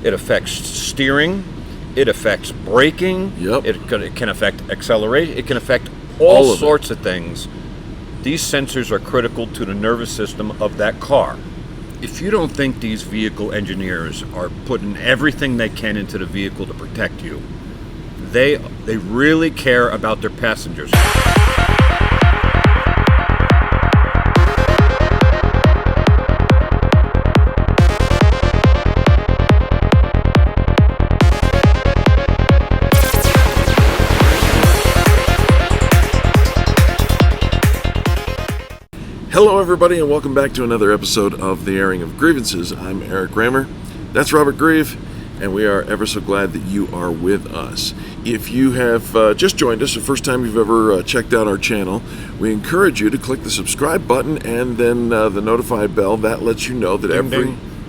It affects steering. It affects braking. Yep. It can affect acceleration. It can affect all sorts of things. These sensors are critical to the nervous system of that car. If you don't think these vehicle engineers are putting everything they can into the vehicle to protect you, they really care about their passengers. Hello everybody and welcome back to another episode of the Airing of Grievances. I'm Eric Rammer. That's Robert Grieve, and we are ever so glad that you are with us. If you have just joined us, the first time you've ever checked out our channel, we encourage you to click the subscribe button and then the notify bell. That lets you know that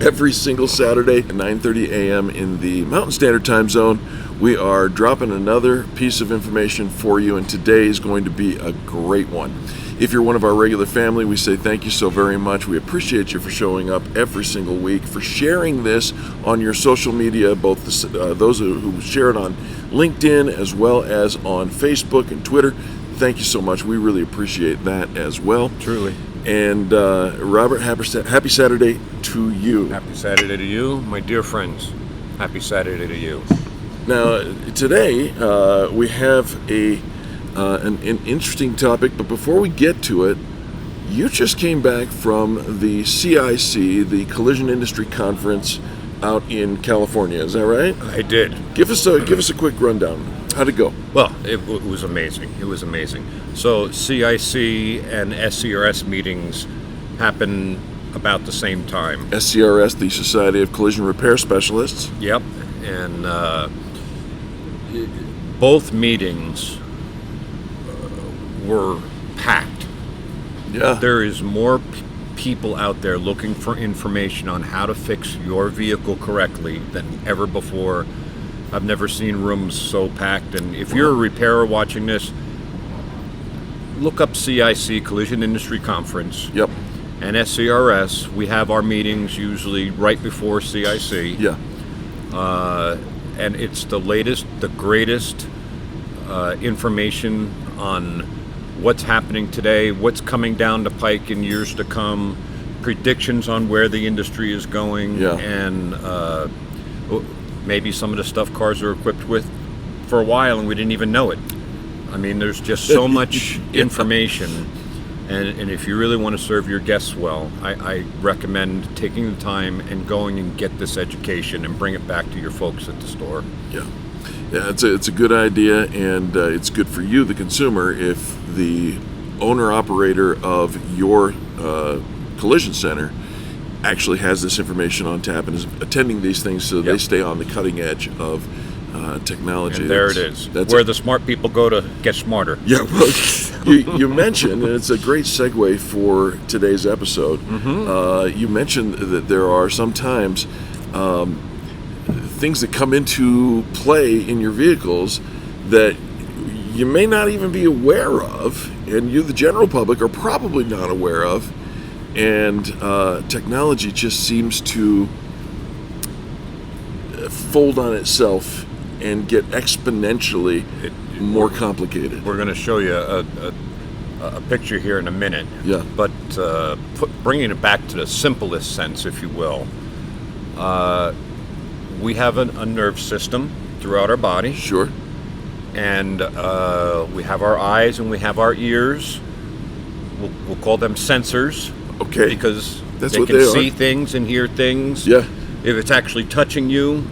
every single Saturday at 9:30 a.m. in the Mountain Standard Time Zone, we are dropping another piece of information for you, and today is going to be a great one. If you're one of our regular family, we say thank you so very much. We appreciate you for showing up every single week, for sharing this on your social media, both those who share it on LinkedIn as well as on Facebook and Twitter. Thank you so much. We really appreciate that as well. Truly. And Robert, happy Saturday to you. Happy Saturday to you, my dear friends. Happy Saturday to you. Now, today we have an interesting topic, but before we get to it, you just came back from the CIC, the Collision Industry Conference out in California. Is that right? I did. Give us a quick rundown. How'd it go? Well, it was amazing. It was amazing. So CIC and SCRS meetings happen about the same time. SCRS, the Society of Collision Repair Specialists. Yep. And both meetings were packed. Yeah. There is more people out there looking for information on how to fix your vehicle correctly than ever before. I've never seen rooms so packed. And if you're a repairer watching this, look up CIC, Collision Industry Conference. Yep. And SCRS. We have our meetings usually right before CIC. Yeah. And it's the latest, the greatest information on what's happening today, what's coming down the pike in years to come, predictions on where the industry is going, and maybe some of the stuff cars are equipped with for a while and we didn't even know it. I mean, there's just so much information, and if you really want to serve your guests well, I recommend taking the time and going and get this education and bring it back to your folks at the store. Yeah, it's a good idea, and it's good for you, the consumer, if the owner-operator of your collision center actually has this information on tap and is attending these things so they stay on the cutting edge of technology. And there it is, where the smart people go to get smarter. Yeah, well, you mentioned, and it's a great segue for today's episode, you mentioned that there are sometimes things that come into play in your vehicles that you may not even be aware of, and you, the general public, are probably not aware of, and technology just seems to fold on itself and get exponentially more complicated. We're going to show you a picture here in a minute. Yeah. But bringing it back to the simplest sense, if you will, we have a nerve system throughout our body. Sure. And we have our eyes and we have our ears. We'll call them sensors. Okay. Because they can see things and hear things. Yeah. If it's actually touching you,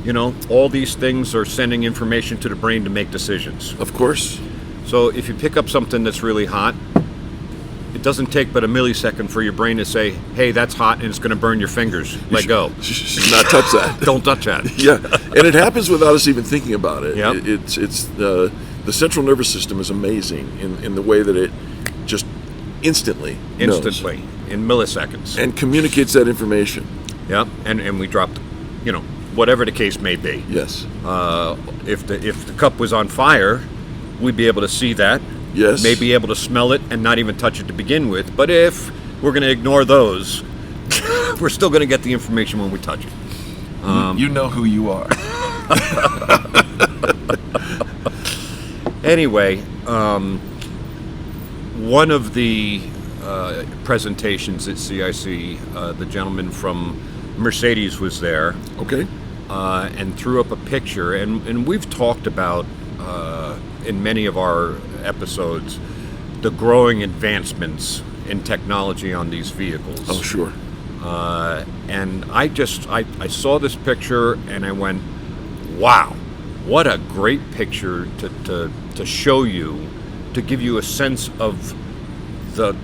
you know, all these things are sending information to the brain to make decisions. Of course. So if you pick up something that's really hot, it doesn't take but a millisecond for your brain to say, hey, that's hot and it's going to burn your fingers. Let go. You should not touch that. Don't touch that. Yeah, and it happens without us even thinking about it. Yep. It's the central nervous system is amazing in the way that it just instantly knows. In milliseconds. And communicates that information. Yeah, and we dropped, you know, whatever the case may be. Yes. If the cup was on fire, we'd be able to see that. Yes. May be able to smell it and not even touch it to begin with. But if we're going to ignore those, we're still going to get the information when we touch it. You know who you are. Anyway, one of the presentations at CIC, the gentleman from Mercedes was there. Okay. And threw up a picture. And we've talked about, in many of our episodes, the growing advancements in technology on these vehicles. Oh, sure. And I saw this picture and I went, wow, what a great picture to show you, to give you a sense of the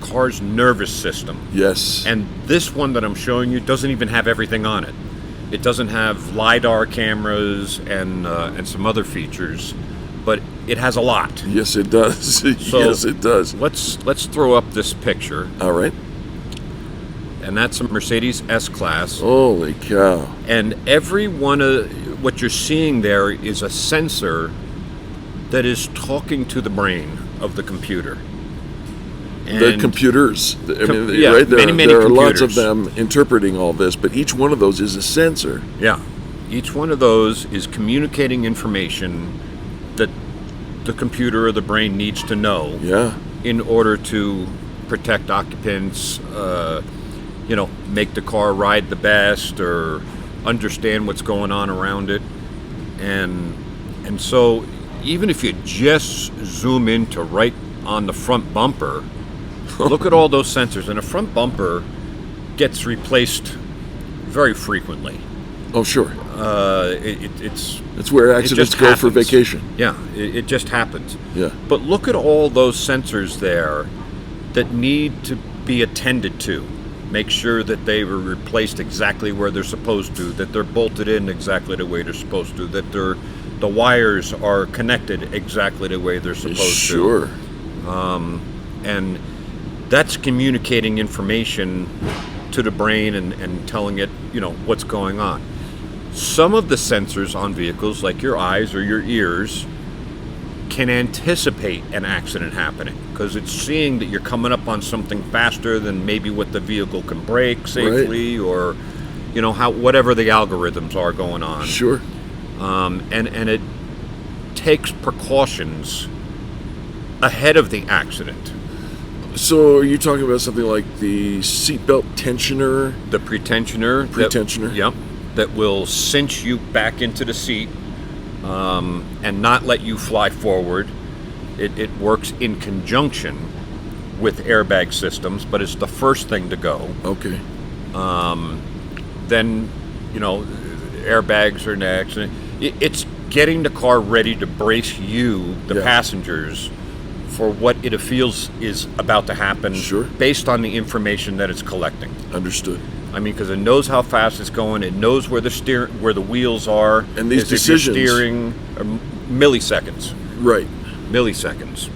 car's nervous system. Yes. And this one that I'm showing you doesn't even have everything on it. It doesn't have LiDAR cameras and some other features, but it has a lot. Yes, it does. So yes, it does. Let's throw up this picture. All right. And that's a Mercedes S-Class. Holy cow. And every one of what you're seeing there is a sensor that is talking to the brain of the computer. The computers. I mean, yeah, right there, many there are computers. lots of them interpreting all this, but each one of those is a sensor. Yeah. Each one of those is communicating information that the computer or the brain needs to know. Yeah. In order to protect occupants, make the car ride the best, or understand what's going on around it. And so even if you just zoom into right on the front bumper, look at all those sensors. And a front bumper gets replaced very frequently. Oh, sure. It's where accidents go for vacation. Yeah, it just happens. Yeah. But look at all those sensors there that need to be attended to. Make sure that they were replaced exactly where they're supposed to, that they're bolted in exactly the way they're supposed to, that the wires are connected exactly the way they're supposed Sure. to. And that's communicating information to the brain and telling it, what's going on. Some of the sensors on vehicles, like your eyes or your ears, can anticipate an accident happening because it's seeing that you're coming up on something faster than maybe what the vehicle can brake safely, right, or whatever the algorithms are going on. Sure. And it takes precautions ahead of the accident. So are you talking about something like the seatbelt tensioner? The pretensioner. Pretensioner. Yep. That will cinch you back into the seat and not let you fly forward. It works in conjunction with airbag systems, but it's the first thing to go. Okay. Then, airbags are next. It's getting the car ready to brace you, the passengers, for what it feels is about to happen. Sure. Based on the information that it's collecting. Understood. I mean, because it knows how fast it's going. It knows where the wheels are. And these decisions, if you're steering, milliseconds. Right. Milliseconds.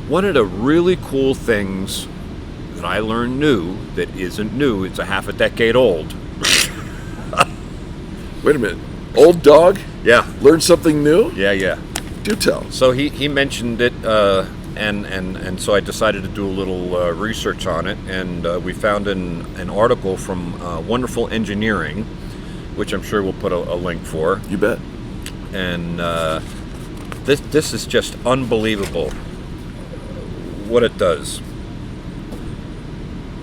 One of the really cool things that I learned that isn't new, it's a half a decade old. Wait a minute. Old dog? Yeah. Learn something new? Yeah. Do tell. So he mentioned it, and so I decided to do a little research on it, and we found an article from Wonderful Engineering, which I'm sure we'll put a link for. You bet. And this is just unbelievable what it does.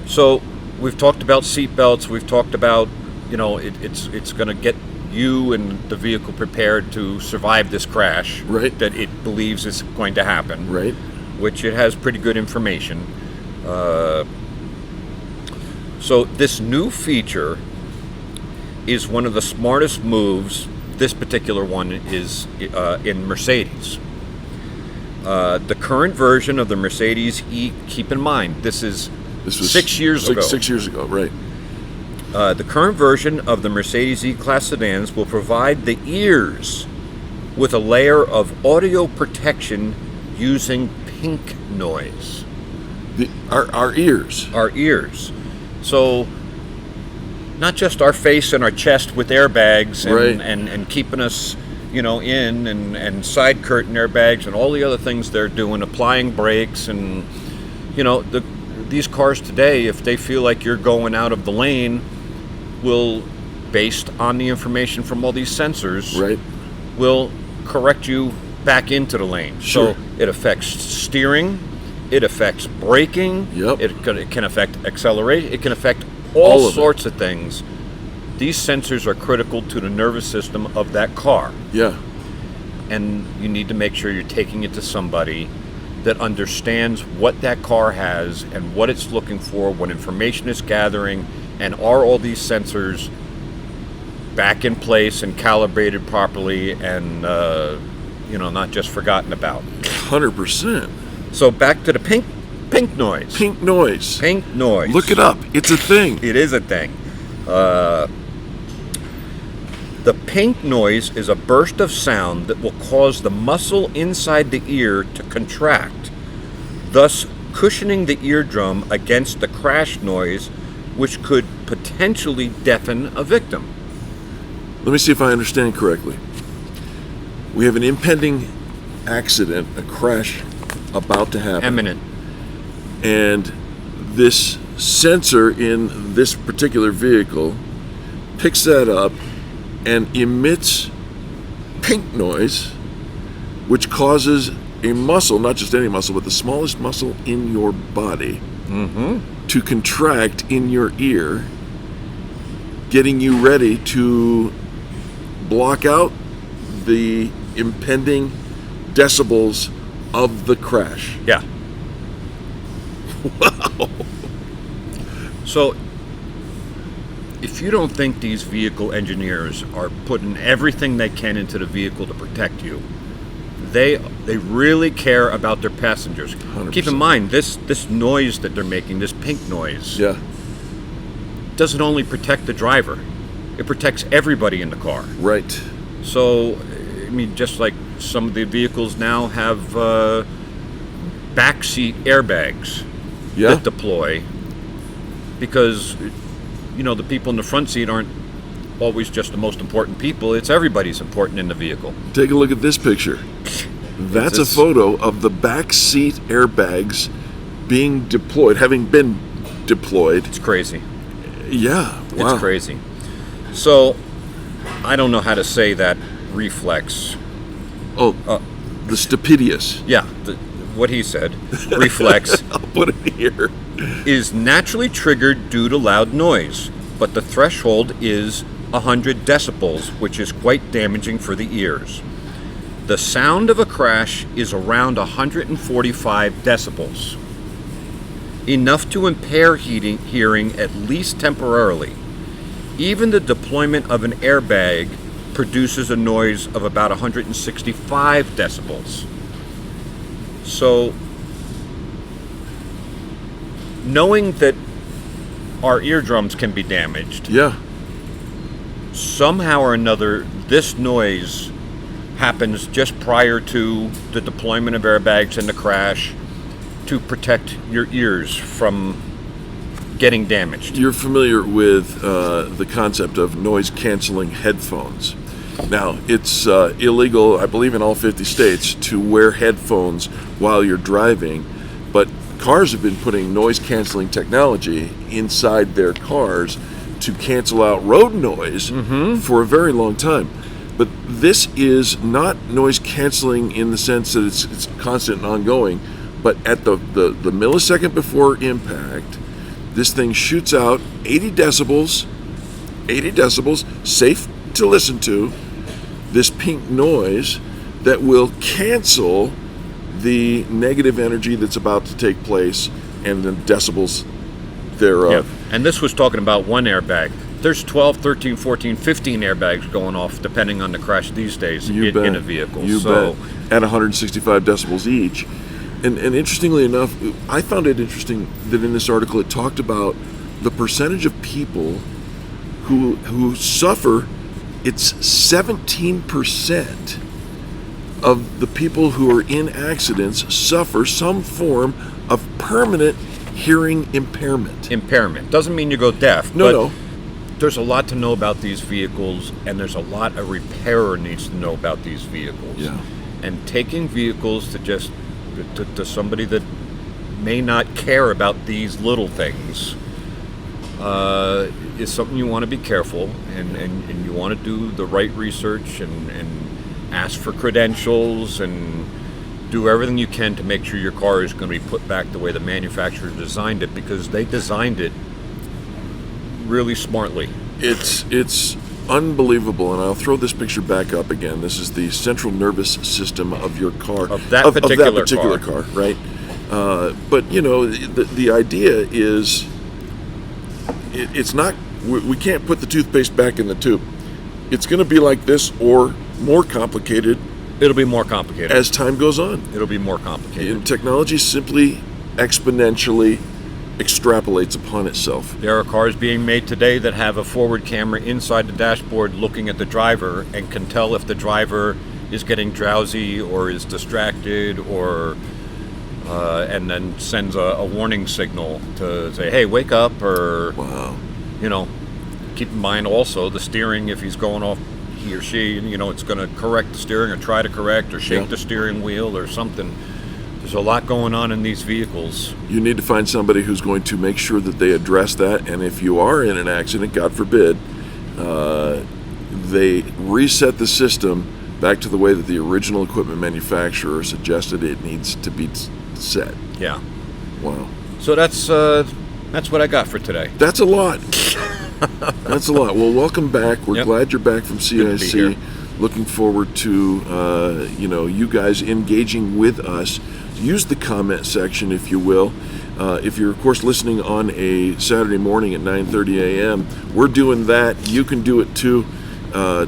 So we've talked about seatbelts. We've talked about it's going to get you and the vehicle prepared to survive this crash. Right. That it believes is going to happen. Right. Which it has pretty good information. So this new feature is one of the smartest moves. This particular one is in Mercedes. The current version of the Mercedes E, keep in mind, this was 6 years ago. 6 years ago, right. The current version of the Mercedes E-Class sedans will provide the ears with a layer of audio protection using pink noise. Our ears. Our ears. So not just our face and our chest with airbags and, right, and keeping us, in and side curtain airbags and all the other things they're doing, applying brakes and, these cars today, if they feel like you're going out of the lane, will based on the information from all these sensors, Right. will correct you back into the lane. Sure. So it affects steering, it affects braking, Yep. it can affect acceleration, it can affect All all of it. sorts of things. These sensors are critical to the nervous system of that car, Yeah. and you need to make sure you're taking it to somebody that understands what that car has and what it's looking for, what information it's gathering, and are all these sensors back in place and calibrated properly and not just forgotten about. 100%. So back to the pink noise. Pink noise. Pink noise. Look it up. It's a thing. It is a thing. The pink noise is a burst of sound that will cause the muscle inside the ear to contract, thus cushioning the eardrum against the crash noise, which could potentially deafen a victim. Let me see if I understand correctly. We have an impending accident, a crash about to happen. Eminent. And this sensor in this particular vehicle picks that up and emits pink noise, which causes a muscle, not just any muscle, but the smallest muscle in your body, to contract in your ear, getting you ready to block out the impending decibels of the crash. Yeah. Wow. So, if you don't think these vehicle engineers are putting everything they can into the vehicle to protect you, they really care about their passengers. 100%. Keep in mind, this noise that they're making, this pink noise, Yeah. doesn't only protect the driver, it protects everybody in the car. Right. So, I mean, just like some of the vehicles now have backseat airbags Yeah. that deploy, because the people in the front seat aren't always just the most important people. It's everybody's important in the vehicle. Take a look at this picture. That's a this- photo of the back seat airbags being deployed, having been deployed. It's crazy. Yeah. Wow. It's crazy. So, I don't know how to say that reflex. Oh, the stupidous. Yeah, what he said, reflex, I'll put it here. is naturally triggered due to loud noise, but the threshold is 100 decibels, which is quite damaging for the ears. The sound of a crash is around 145 decibels, enough to impair hearing at least temporarily. Even the deployment of an airbag produces a noise of about 165 decibels. So, knowing that our eardrums can be damaged, Yeah. somehow or another, this noise happens just prior to the deployment of airbags and the crash to protect your ears from getting damaged. You're familiar with the concept of noise canceling headphones. Now, it's illegal, I believe, in all 50 states to wear headphones while you're driving, but cars have been putting noise canceling technology inside their cars to cancel out road noise for a very long time. But this is not noise canceling in the sense that it's constant and ongoing, but at the millisecond before impact, this thing shoots out 80 decibels, safe to listen to, this pink noise that will cancel the negative energy that's about to take place and the decibels thereof. And this was talking about one airbag. There's 12, 13, 14, 15 airbags going off depending on the crash these days in a vehicle. You bet. At 165 decibels each. And interestingly enough, I found it interesting that in this article it talked about the percentage of people who suffer. It's 17% of the people who are in accidents suffer some form of permanent hearing impairment. Impairment. Doesn't mean you go deaf. No. There's a lot to know about these vehicles, and there's a lot a repairer needs to know about these vehicles. Yeah. And taking vehicles to somebody that may not care about these little things, is something you want to be careful, and you want to do the right research and ask for credentials and do everything you can to make sure your car is going to be put back the way the manufacturer designed it, because they designed it really smartly. It's unbelievable, and I'll throw this picture back up again. This is the central nervous system of your car, Of that particular car, right? But you know, the idea is, it's not. We can't put the toothpaste back in the tube. It's going to be like this or more complicated. It'll be more complicated as time goes on. It'll be more complicated. And technology simply exponentially extrapolates upon itself. There are cars being made today that have a forward camera inside the dashboard looking at the driver and can tell if the driver is getting drowsy or is distracted, or and then sends a warning signal to say, hey, wake up, or wow. You know, keep in mind also the steering, if he's going off, he or she, you know, it's going to correct the steering or try to correct or shake the steering wheel or something. There's a lot going on in these vehicles. You need to find somebody who's going to make sure that they address that, and if you are in an accident, God forbid, they reset the system back to the way that the original equipment manufacturer suggested it needs to be set. Yeah. Wow. So that's what I got for today. That's a lot. That's a lot. Well, welcome back. We're glad you're back from CIC. Looking forward to you guys engaging with us. Use the comment section, if you will. If you're, of course, listening on a Saturday morning at 9:30 a.m., we're doing that. You can do it too.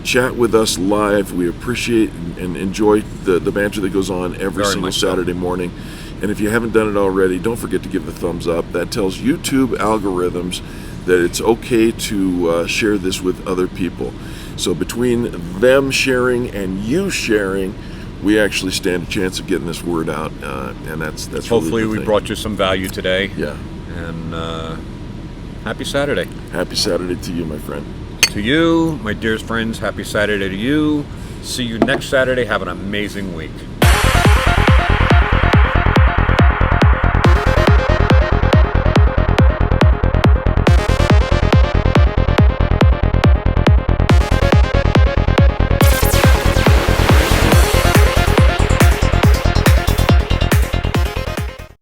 Chat with us live. We appreciate and enjoy the banter that goes on every single Saturday morning. And if you haven't done it already, don't forget to give the thumbs up. That tells YouTube algorithms that it's okay to share this with other people. So between them sharing and you sharing, we actually stand a chance of getting this word out, and that's hopefully really we brought you some value today. Yeah. And happy Saturday. Happy Saturday to you, my friend. To you, my dearest friends, happy Saturday to you. See you next Saturday. Have an amazing week.